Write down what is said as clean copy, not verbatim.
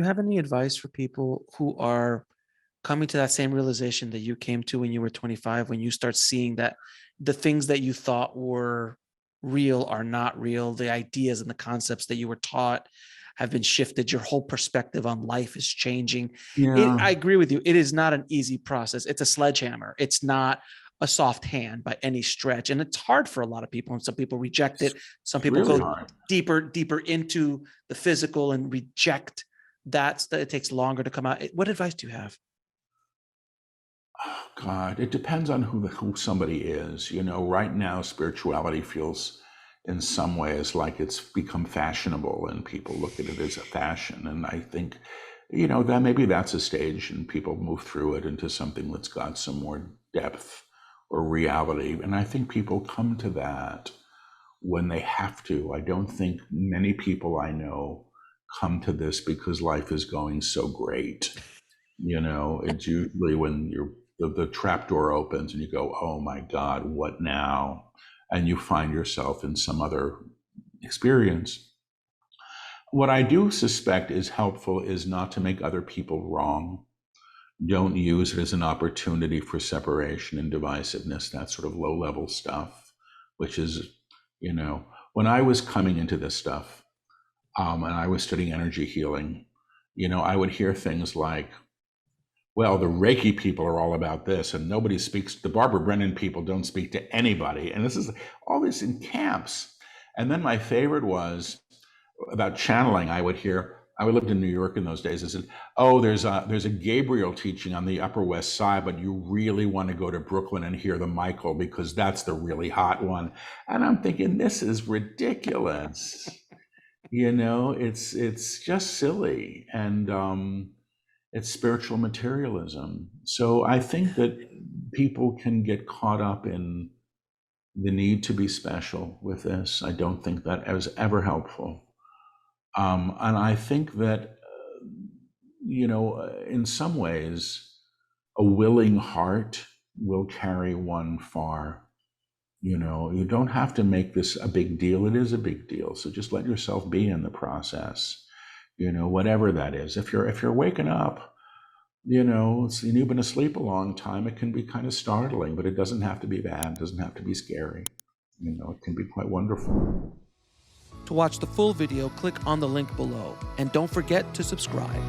you have any advice for people who are coming to that same realization that you came to when you were 25, when you start seeing that the things that you thought were real are not real, the ideas and the concepts that you were taught have been shifted, your whole perspective on life is changing. Yeah, I agree with you. It is not an easy process. It's a sledgehammer. It's not a soft hand by any stretch. And it's hard for a lot of people. And some people reject it's, it. Some it's people really go hard. deeper into the physical and reject that it takes longer to come out. What advice do you have? Oh, God, it depends on who somebody is. Right now, spirituality feels in some ways like it's become fashionable and people look at it as a fashion. And I think, that maybe that's a stage and people move through it into something that's got some more depth or reality. And I think people come to that when they have to. I don't think many people I know come to this because life is going so great. It's usually when the trap door opens and you go, oh my God, what now? And you find yourself in some other experience. What I do suspect is helpful is not to make other people wrong. Don't use it as an opportunity for separation and divisiveness, that sort of low level stuff, which is, you know, when I was coming into this stuff, and I was studying energy healing, I would hear things like, well, the Reiki people are all about this, and nobody speaks. The Barbara Brennan people don't speak to anybody, and this is all this in camps. And then my favorite was about channeling. I would hear. I lived in New York in those days. I said, "Oh, there's a Gabriel teaching on the Upper West Side, but you really want to go to Brooklyn and hear the Michael because that's the really hot one." And I'm thinking, this is ridiculous. It's just silly, and it's spiritual materialism. So I think that people can get caught up in the need to be special with this. I don't think that was ever helpful. And I think that, in some ways, a willing heart will carry one far. You don't have to make this a big deal. It is a big deal. So just let yourself be in the process, whatever that is. If you're waking up, and you've been asleep a long time, it can be kind of startling, but it doesn't have to be bad. It doesn't have to be scary. It can be quite wonderful. To watch the full video, click on the link below. And don't forget to subscribe.